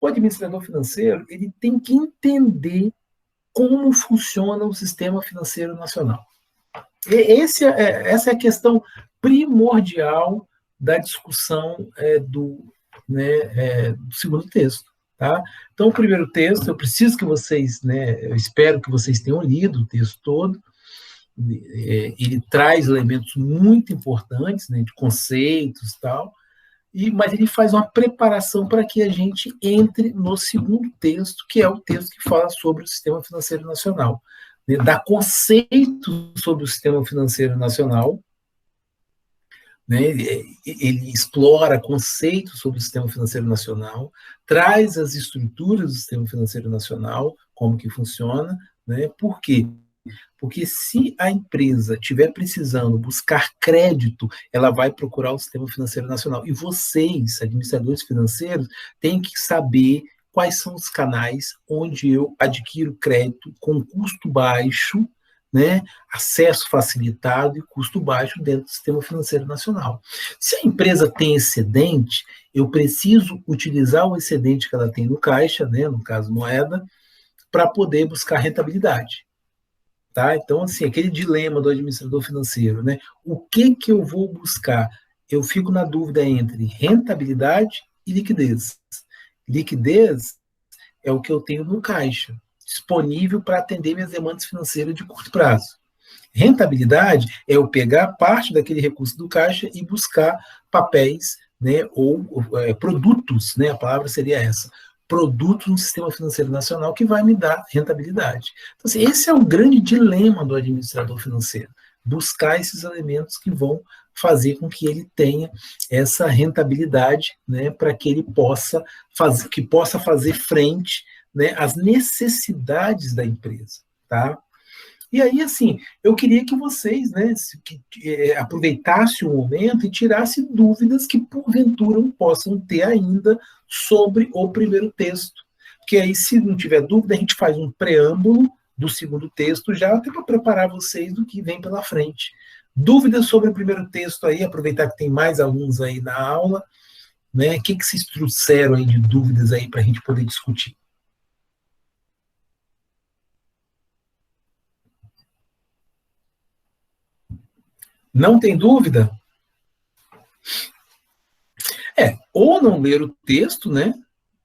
O administrador financeiro ele tem que entender como funciona o sistema financeiro nacional. Essa é a questão primordial da discussão do segundo texto. Tá? Então, o primeiro texto, eu preciso que vocês, eu espero que vocês tenham lido o texto todo. Ele traz elementos muito importantes, de conceitos e tal, mas ele faz uma preparação para que a gente entre no segundo texto, que é o texto que fala sobre o sistema financeiro nacional. Dá conceito sobre o sistema financeiro nacional, ele explora conceitos sobre o sistema financeiro nacional, traz as estruturas do sistema financeiro nacional, como que funciona, por quê? Porque se a empresa estiver precisando buscar crédito, ela vai procurar o sistema financeiro nacional. E vocês, administradores financeiros, têm que saber quais são os canais onde eu adquiro crédito com custo baixo, acesso facilitado e custo baixo dentro do sistema financeiro nacional. Se a empresa tem excedente, eu preciso utilizar o excedente que ela tem no caixa, no caso moeda, para poder buscar rentabilidade. Tá? Então, assim, aquele dilema do administrador financeiro, o que eu vou buscar? Eu fico na dúvida entre rentabilidade e liquidez. Liquidez é o que eu tenho no caixa, disponível para atender minhas demandas financeiras de curto prazo. Rentabilidade é eu pegar parte daquele recurso do caixa e buscar papéis, ou produtos, a palavra seria essa, produtos no sistema financeiro nacional que vai me dar rentabilidade. Então, assim, esse é o grande dilema do administrador financeiro, buscar esses elementos que vão fazer com que ele tenha essa rentabilidade, para que ele possa fazer frente, às necessidades da empresa, tá? E aí, assim, eu queria que vocês aproveitassem o momento e tirassem dúvidas que, porventura, possam ter ainda sobre o primeiro texto. Porque aí, se não tiver dúvida, a gente faz um preâmbulo do segundo texto já, até para preparar vocês do que vem pela frente. Dúvidas sobre o primeiro texto aí, aproveitar que tem mais alunos aí na aula, O que vocês trouxeram aí de dúvidas aí para a gente poder discutir? Não tem dúvida? Ou não ler o texto,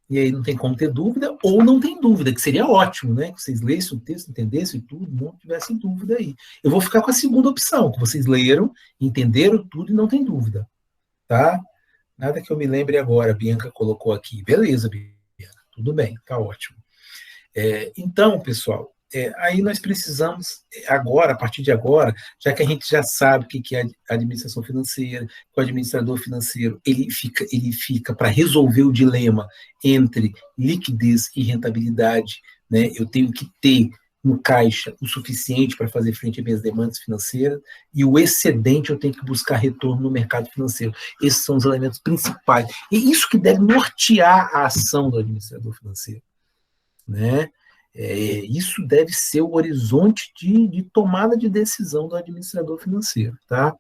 e aí não tem como ter dúvida, ou não tem dúvida, que seria ótimo, que vocês lessem o texto, entendessem tudo, não tivessem dúvida aí. Eu vou ficar com a segunda opção, que vocês leram, entenderam tudo e não tem dúvida, tá? Nada que eu me lembre agora, a Bianca colocou aqui. Beleza, Bianca, tudo bem, tá ótimo. Então, pessoal, aí nós precisamos agora, a partir de agora, já que a gente já sabe o que é a administração financeira, que o administrador financeiro ele fica para resolver o dilema entre liquidez e rentabilidade, eu tenho que ter no caixa o suficiente para fazer frente às minhas demandas financeiras, e o excedente eu tenho que buscar retorno no mercado financeiro. Esses são os elementos principais. E isso que deve nortear a ação do administrador financeiro, isso deve ser o horizonte de tomada de decisão do administrador financeiro, tá?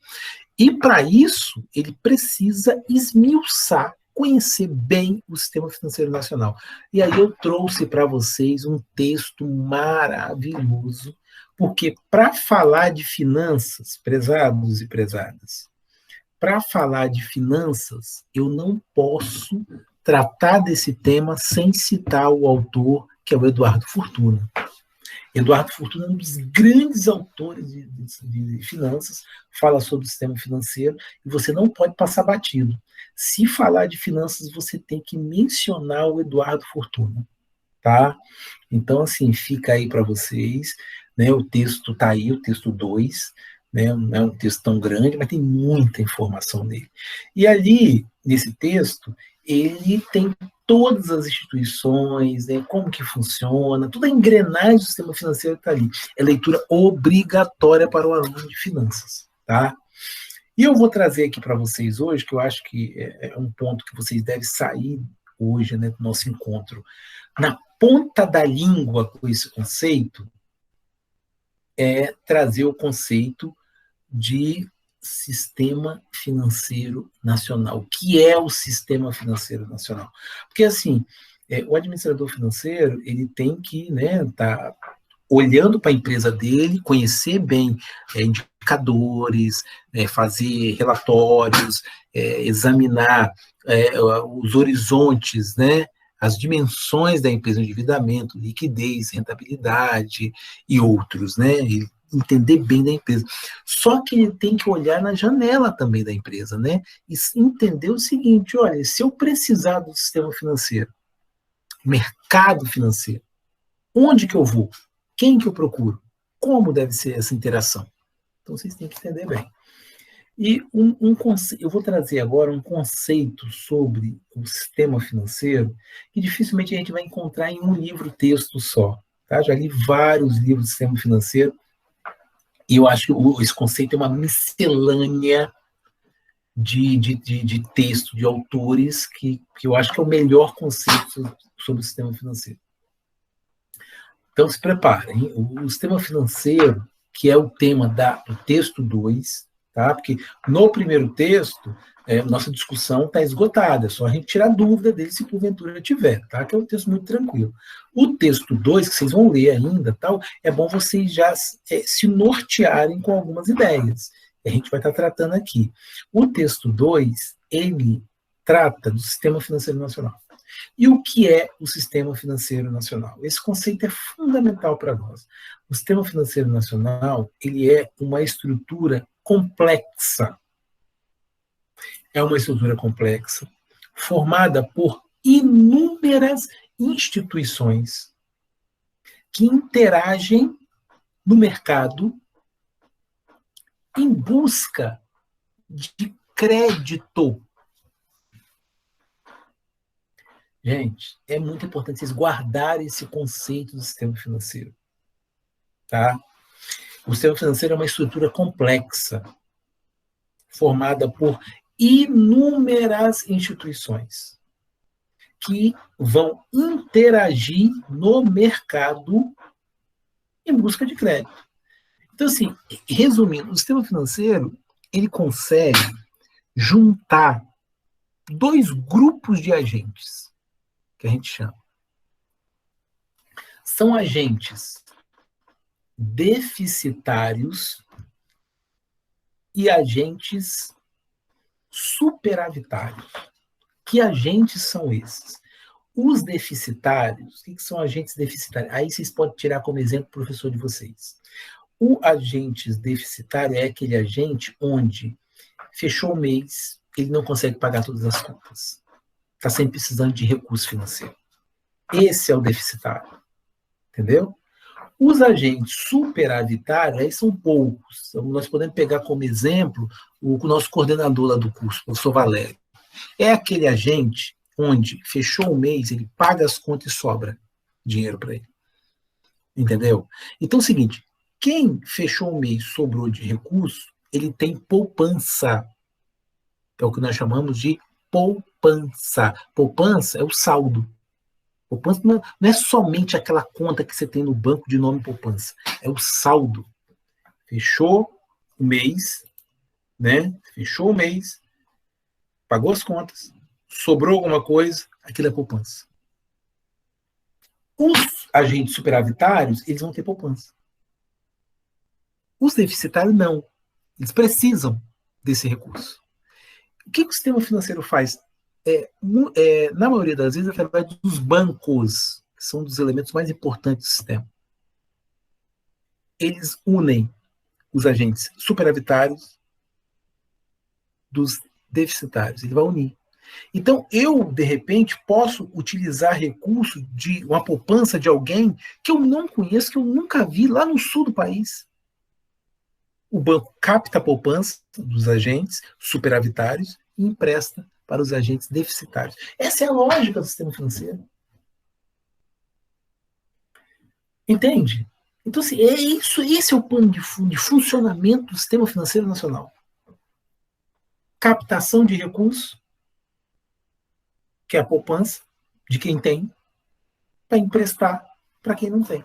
E para isso, ele precisa esmiuçar, conhecer bem o sistema financeiro nacional. E aí eu trouxe para vocês um texto maravilhoso, porque para falar de finanças, prezados e prezadas, para falar de finanças, eu não posso tratar desse tema sem citar o autor, que é o Eduardo Fortuna. Eduardo Fortuna é um dos grandes autores de finanças, fala sobre o sistema financeiro, e você não pode passar batido. Se falar de finanças, você tem que mencionar o Eduardo Fortuna, tá? Então, assim, fica aí para vocês, o texto está aí, o texto 2, não é um texto tão grande, mas tem muita informação nele. E ali, nesse texto, ele tem todas as instituições, como que funciona, toda a engrenagem do sistema financeiro está ali. É leitura obrigatória para o aluno de finanças, tá? E eu vou trazer aqui para vocês hoje, que eu acho que é um ponto que vocês devem sair hoje, do nosso encontro, na ponta da língua com esse conceito, é trazer o conceito de sistema financeiro nacional. O que é o sistema financeiro nacional? Porque, assim, O administrador financeiro, ele tem que, né, tá olhando para a empresa dele, conhecer bem indicadores, fazer relatórios, examinar os horizontes, né, as dimensões da empresa, endividamento, liquidez, rentabilidade e outros, né, e entender bem da empresa. Só que ele tem que olhar na janela também da empresa, né, e entender o seguinte, olha, se eu precisar do sistema financeiro, mercado financeiro, onde que eu vou? Quem que eu procuro? Como deve ser essa interação? Então, vocês têm que entender bem. E eu vou trazer agora um conceito sobre o sistema financeiro que dificilmente a gente vai encontrar em um livro-texto só. Tá? Já li vários livros de sistema financeiro e eu acho que esse conceito é uma miscelânea de texto, de autores, que eu acho que é o melhor conceito sobre o sistema financeiro. Então, se preparem. O sistema financeiro, que é o tema do texto 2, tá? Porque no primeiro texto, nossa discussão está esgotada, é só a gente tirar dúvida dele se porventura tiver, tá? Que é um texto muito tranquilo. O texto 2, que vocês vão ler ainda, tal, é bom vocês já se nortearem com algumas ideias. A gente vai estar tratando aqui. O texto 2, ele trata do sistema financeiro nacional. E o que é o sistema financeiro nacional? Esse conceito é fundamental para nós. O sistema financeiro nacional, ele é uma estrutura complexa. É uma estrutura complexa, formada por inúmeras instituições que interagem no mercado em busca de crédito. Gente, é muito importante vocês guardarem esse conceito do sistema financeiro. Tá? O sistema financeiro é uma estrutura complexa, formada por inúmeras instituições que vão interagir no mercado em busca de crédito. Então, assim, resumindo, o sistema financeiro, ele consegue juntar dois grupos de agentes, que a gente chama. São agentes deficitários e agentes superavitários. Que agentes são esses? Os deficitários, o que são agentes deficitários? Aí vocês podem tirar como exemplo o professor de vocês. O agente deficitário é aquele agente onde fechou o mês, ele não consegue pagar todas as contas. Está sempre precisando de recurso financeiro. Esse é o deficitário. Entendeu? Os agentes superavitários, aí são poucos. Então, nós podemos pegar como exemplo o nosso coordenador lá do curso, o professor Valério. É aquele agente onde fechou o mês, ele paga as contas e sobra dinheiro para ele. Entendeu? Então é o seguinte, quem fechou o mês sobrou de recurso, ele tem poupança. É o que nós chamamos de poupança. Poupança é o saldo. Poupança não é somente aquela conta que você tem no banco de nome poupança. É o saldo. Fechou o mês, né? Fechou o mês, pagou as contas, sobrou alguma coisa, aquilo é poupança. Os agentes superavitários, eles vão ter poupança. Os deficitários, não. Eles precisam desse recurso. O que o sistema financeiro faz? Na maioria das vezes, através dos bancos, que são um dos elementos mais importantes do sistema. Eles unem os agentes superavitários dos deficitários. Ele vai unir. Então, eu, de repente, posso utilizar recurso de uma poupança de alguém que eu não conheço, que eu nunca vi lá no sul do país. O banco capta a poupança dos agentes superavitários e empresta para os agentes deficitários. Essa é a lógica do sistema financeiro. Entende? Então, assim, esse é o plano de funcionamento do sistema financeiro nacional. Captação de recursos, que é a poupança de quem tem, para emprestar para quem não tem.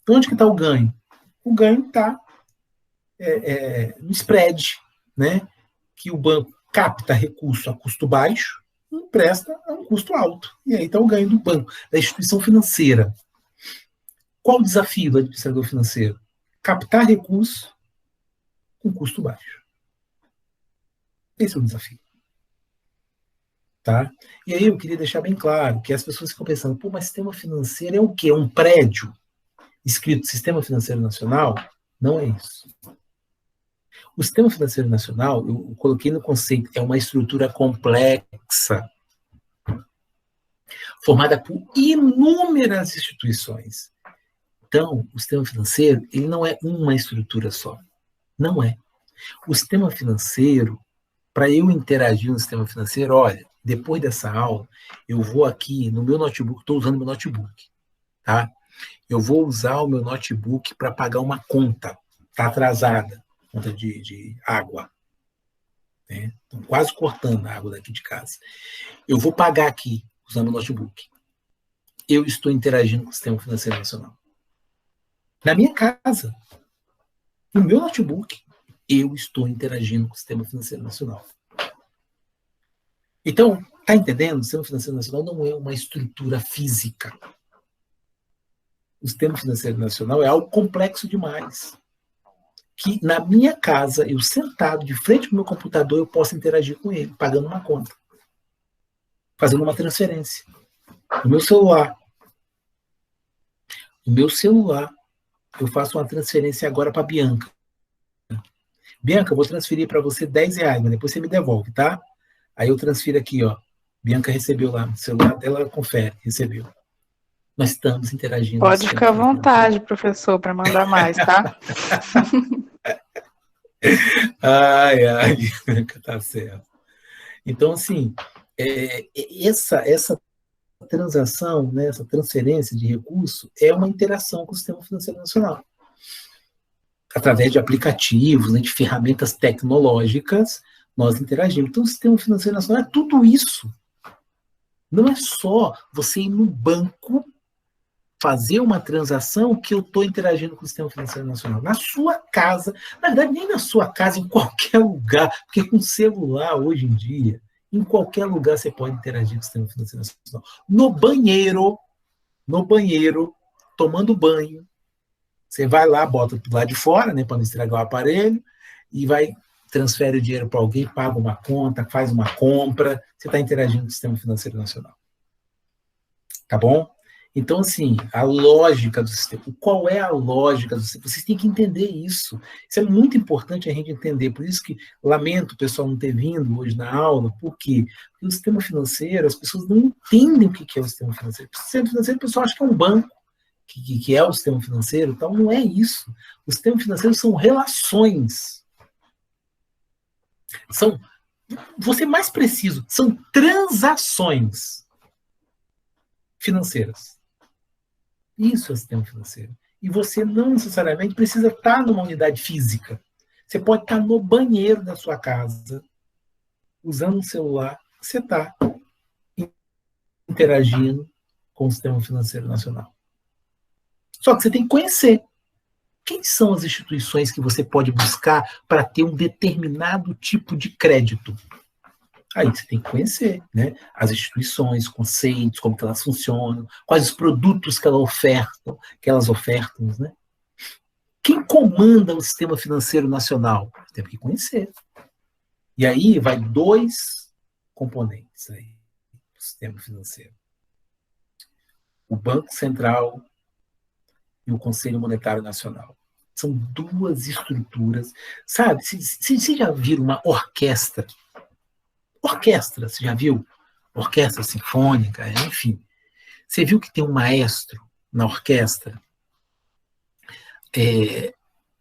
Onde que está o ganho? O ganho está no spread, né? Que o banco capta recurso a custo baixo empresta a um custo alto. E aí está o ganho do banco, da instituição financeira. Qual o desafio do administrador financeiro? Captar recursos com custo baixo. Esse é o desafio. Tá? E aí eu queria deixar bem claro que as pessoas ficam pensando, pô, mas sistema financeiro é o quê? É um prédio escrito Sistema Financeiro Nacional? Não é isso. O Sistema Financeiro Nacional, eu coloquei no conceito, é uma estrutura complexa, formada por inúmeras instituições. Então, o sistema financeiro, ele não é uma estrutura só. Não é. O sistema financeiro, para eu interagir no sistema financeiro, olha, depois dessa aula, eu vou aqui no meu notebook, estou usando meu notebook, tá? Eu vou usar o meu notebook para pagar uma conta, está atrasada, conta de água. Né? Estão quase cortando a água daqui de casa. Eu vou pagar aqui, usando o notebook. Eu estou interagindo com o sistema financeiro nacional. Na minha casa, no meu notebook, eu estou interagindo com o sistema financeiro nacional. Então, tá entendendo? O sistema financeiro nacional não é uma estrutura física. O sistema financeiro nacional é algo complexo demais. Que na minha casa, eu sentado de frente para o meu computador, eu posso interagir com ele, pagando uma conta, fazendo uma transferência. No meu celular. No meu celular, eu faço uma transferência agora para a Bianca. Bianca, eu vou transferir para você R$10, mas depois você me devolve, tá? Aí eu transfiro aqui, ó. Bianca recebeu lá no celular dela, confere, recebeu. Nós estamos interagindo. Pode ficar à vontade, professor, para mandar mais, tá? Ai, tá certo. Então, assim, essa transação, né, essa transferência de recurso é uma interação com o sistema financeiro nacional. Através de aplicativos, né, de ferramentas tecnológicas, nós interagimos. Então, o sistema financeiro nacional é tudo isso. Não é só você ir no banco fazer uma transação que eu estou interagindo com o sistema financeiro nacional. Na sua casa, na verdade, nem na sua casa, em qualquer lugar, porque com celular, hoje em dia, em qualquer lugar você pode interagir com o sistema financeiro nacional. No banheiro, tomando banho, você vai lá, bota do lado de fora, né, para não estragar o aparelho, e vai, transfere o dinheiro para alguém, paga uma conta, faz uma compra, você está interagindo com o sistema financeiro nacional. Tá bom? Então, assim, a lógica do sistema. Qual é a lógica do sistema? Vocês têm que entender isso. Isso é muito importante a gente entender. Por isso que lamento o pessoal não ter vindo hoje na aula. Por quê? Porque o sistema financeiro, as pessoas não entendem o que é o sistema financeiro. O sistema financeiro, o pessoal acha que é um banco, que é o sistema financeiro. Então, não é isso. O sistema financeiro são relações. Vou ser mais preciso, são transações financeiras. Isso é o sistema financeiro. E você não necessariamente precisa estar numa unidade física. Você pode estar no banheiro da sua casa, usando um celular, você está interagindo com o sistema financeiro nacional. Só que você tem que conhecer quem são as instituições que você pode buscar para ter um determinado tipo de crédito. Aí você tem que conhecer, né? As instituições, conceitos, como que elas funcionam, quais os produtos que elas ofertam, né? Quem comanda o sistema financeiro nacional? Tem que conhecer. E aí vai dois componentes aí do sistema financeiro. O Banco Central e o Conselho Monetário Nacional. São duas estruturas. Sabe, vocês já viram uma orquestra? Orquestra, você já viu? Orquestra sinfônica, enfim. Você viu que tem um maestro na orquestra?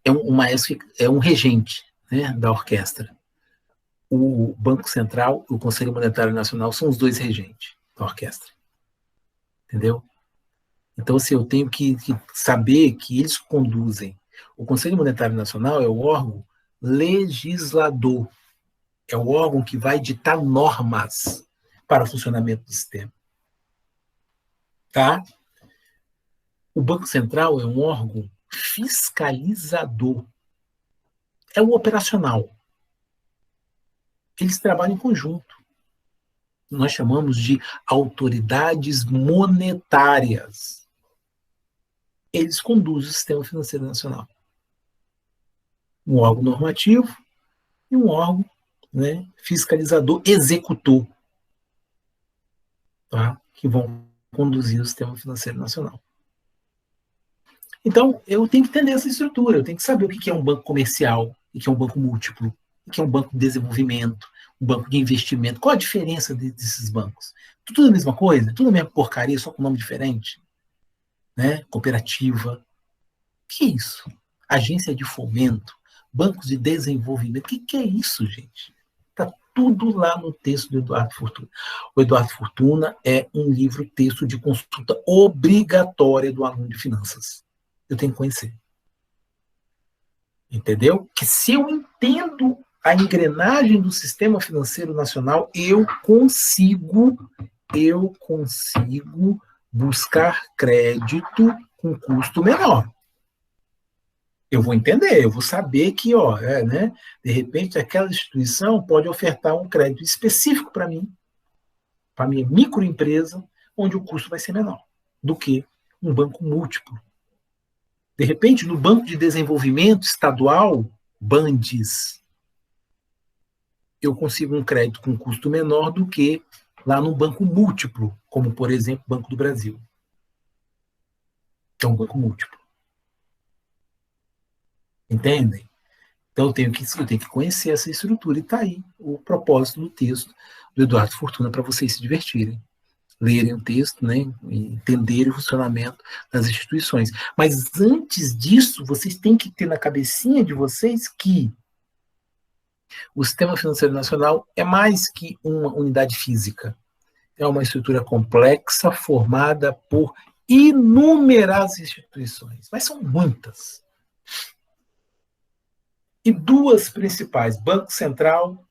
Um maestro, é um regente, né, da orquestra. O Banco Central e o Conselho Monetário Nacional são os dois regentes da orquestra. Entendeu? Então, assim, eu tenho que saber que eles conduzem. O Conselho Monetário Nacional é o órgão legislador. É o órgão que vai ditar normas para o funcionamento do sistema. Tá? O Banco Central é um órgão fiscalizador. É o operacional. Eles trabalham em conjunto. nós chamamos de autoridades monetárias. Eles conduzem o sistema financeiro nacional. Um órgão normativo e um órgão, né, fiscalizador, executor, tá? Que vão conduzir o sistema financeiro nacional. Então, eu tenho que entender essa estrutura, eu tenho que saber o que é um banco comercial, o que é um banco múltiplo, o que é um banco de desenvolvimento, um banco de investimento. Qual a diferença desses bancos? Tudo a mesma coisa? Tudo a mesma porcaria, só com nome diferente? Né? Cooperativa. O que é isso? Agência de fomento, bancos de desenvolvimento. O que é isso, gente? Está tudo lá no texto do Eduardo Fortuna. O Eduardo Fortuna é um livro-texto de consulta obrigatória do aluno de finanças. Eu tenho que conhecer. Entendeu? Que se eu entendo a engrenagem do sistema financeiro nacional, eu consigo buscar crédito com custo menor. Eu vou entender, eu vou saber que, né, de repente, aquela instituição pode ofertar um crédito específico para mim, para minha microempresa, onde o custo vai ser menor do que um banco múltiplo. De repente, no Banco de Desenvolvimento Estadual, BANDES, eu consigo um crédito com custo menor do que lá no banco múltiplo, como, por exemplo, o Banco do Brasil, que é um banco múltiplo. Entendem? Então, eu tenho que conhecer essa estrutura, e está aí o propósito do texto do Eduardo Fortuna para vocês se divertirem. Lerem o texto, né, entenderem o funcionamento das instituições. Mas antes disso, vocês têm que ter na cabecinha de vocês que o sistema financeiro nacional é mais que uma unidade física. É uma estrutura complexa formada por inúmeras instituições, mas são muitas. E duas principais, Banco Central,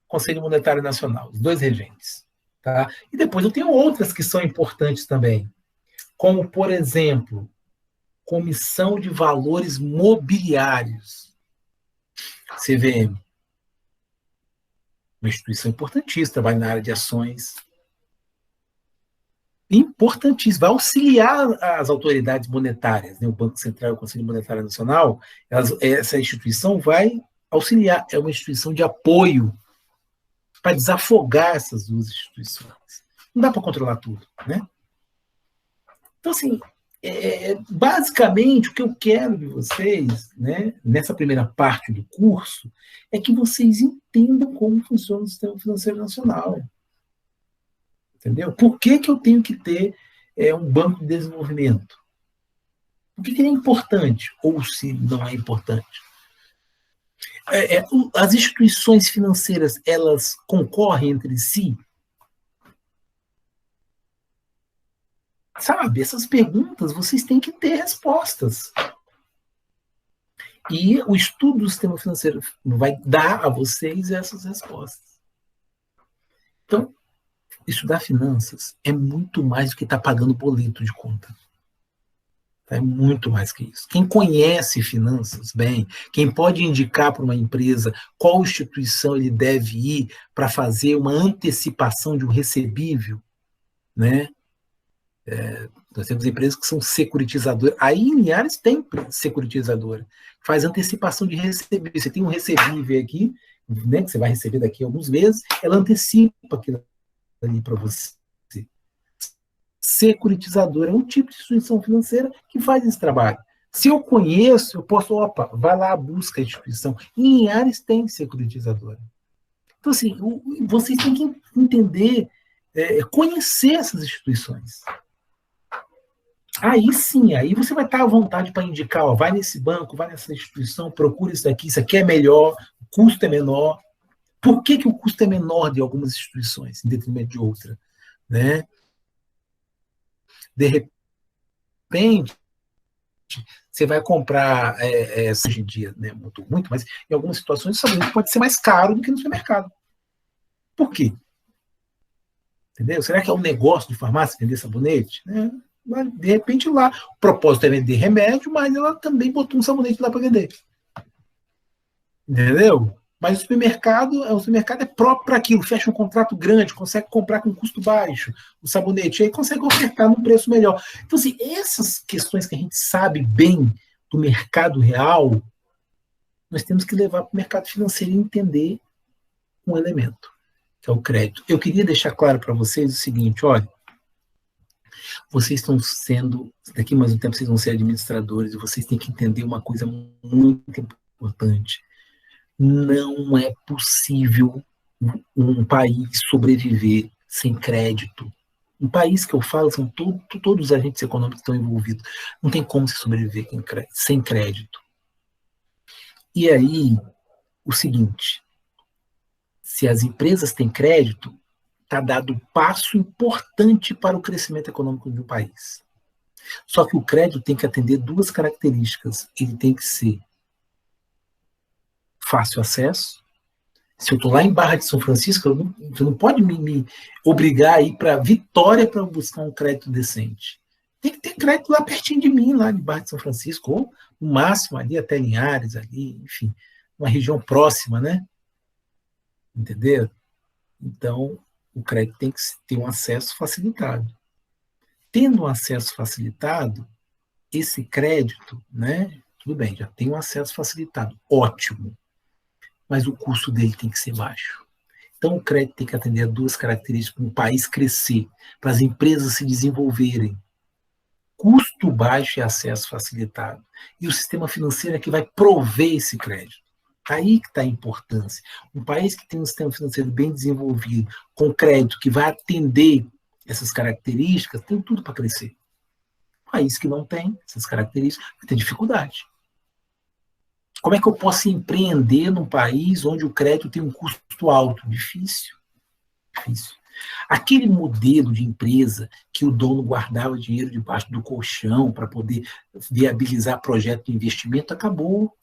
Conselho Monetário Nacional, os dois regentes. Tá? E depois eu tenho outras que são importantes também, como, por exemplo, Comissão de Valores Mobiliários, CVM. Uma instituição importantíssima, trabalha na área de ações. Importantíssimo, vai auxiliar as autoridades monetárias, né? O Banco Central e o Conselho Monetário Nacional, essa instituição vai auxiliar, é uma instituição de apoio para desafogar essas duas instituições. Não dá para controlar tudo, né? Então, assim, basicamente, o que eu quero de vocês, né, nessa primeira parte do curso, é que vocês entendam como funciona o sistema financeiro nacional. Entendeu? Por que eu tenho que ter um banco de desenvolvimento? Por que ele é importante? Ou se não é importante? As instituições financeiras, elas concorrem entre si? Sabe, essas perguntas vocês têm que ter respostas. E o estudo do sistema financeiro vai dar a vocês essas respostas. Então, estudar finanças é muito mais do que estar pagando boleto de conta. É muito mais que isso. Quem conhece finanças bem, quem pode indicar para uma empresa qual instituição ele deve ir para fazer uma antecipação de um recebível, né? Nós temos empresas que são securitizadoras. Aí em Linhares tem securitizadora. Faz antecipação de recebível. Você tem um recebível aqui, né, que você vai receber daqui a alguns meses, ela antecipa aquilo ali para você. Securitizadora é um tipo de instituição financeira que faz esse trabalho. Se eu conheço, eu posso, vai lá, busca a instituição. E em Linhares tem securitizadora. Então, assim, vocês têm que entender, conhecer essas instituições. Aí sim, aí você vai estar à vontade para indicar, vai nesse banco, vai nessa instituição, procura isso aqui é melhor, o custo é menor. Por que o custo é menor de algumas instituições, em detrimento de outra? Né? De repente, você vai comprar, hoje em dia, né, muito, mas em algumas situações o sabonete pode ser mais caro do que no supermercado. Por quê? Entendeu? Será que é um negócio de farmácia vender sabonete? De repente lá, o propósito é vender remédio, mas ela também botou um sabonete lá para vender. Entendeu? Mas o supermercado é próprio para aquilo, fecha um contrato grande, consegue comprar com custo baixo, o sabonete, aí consegue ofertar num preço melhor. Então, assim, essas questões que a gente sabe bem do mercado real, nós temos que levar para o mercado financeiro e entender um elemento, que é o crédito. Eu queria deixar claro para vocês o seguinte, olha, vocês estão sendo, daqui mais um tempo vocês vão ser administradores, e vocês têm que entender uma coisa muito importante. Não é possível um país sobreviver sem crédito. Um país que eu falo, são todos os agentes econômicos que estão envolvidos. Não tem como se sobreviver sem crédito. E aí, o seguinte, se as empresas têm crédito, está dado um passo importante para o crescimento econômico de um país. Só que o crédito tem que atender duas características. Ele tem que ser fácil acesso. Se eu estou lá em Barra de São Francisco, você não pode me obrigar a ir para Vitória para buscar um crédito decente. Tem que ter crédito lá pertinho de mim, lá em Barra de São Francisco, ou no máximo ali até Linhares, ali, enfim, uma região próxima, né? Entendeu? Então, o crédito tem que ter um acesso facilitado. Tendo um acesso facilitado, esse crédito, né? Tudo bem, já tem um acesso facilitado, ótimo. Mas o custo dele tem que ser baixo. Então, o crédito tem que atender a duas características para o país crescer, para as empresas se desenvolverem. Custo baixo e acesso facilitado. E o sistema financeiro é que vai prover esse crédito. Aí que está a importância. Um país que tem um sistema financeiro bem desenvolvido, com crédito que vai atender essas características, tem tudo para crescer. Um país que não tem essas características vai ter dificuldade. Como é que eu posso empreender num país onde o crédito tem um custo alto? Difícil. Difícil. Aquele modelo de empresa que o dono guardava dinheiro debaixo do colchão para poder viabilizar projeto de investimento acabou.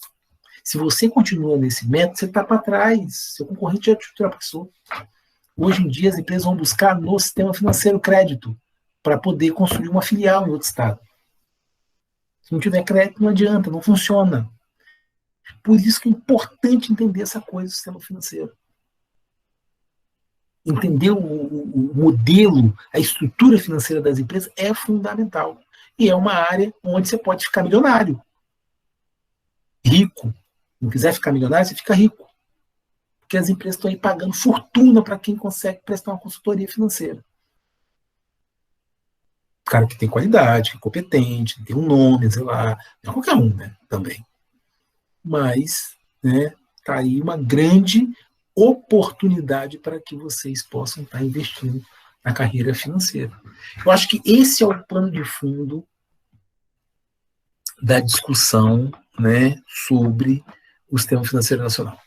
Se você continua nesse método, você está para trás. Seu concorrente já te ultrapassou. Hoje em dia, as empresas vão buscar no sistema financeiro crédito para poder construir uma filial em outro estado. Se não tiver crédito, não adianta, não funciona. Por isso que é importante entender essa coisa do sistema financeiro. Entender o modelo, a estrutura financeira das empresas é fundamental. E é uma área onde você pode ficar milionário. Rico. Não quiser ficar milionário, você fica rico. Porque as empresas estão aí pagando fortuna para quem consegue prestar uma consultoria financeira. O cara que tem qualidade, que é competente, tem um nome, sei lá. Não é qualquer um, né? Também. Mas, né, tá aí uma grande oportunidade para que vocês possam estar investindo na carreira financeira. Eu acho que esse é o pano de fundo da discussão, né, sobre o sistema financeiro nacional.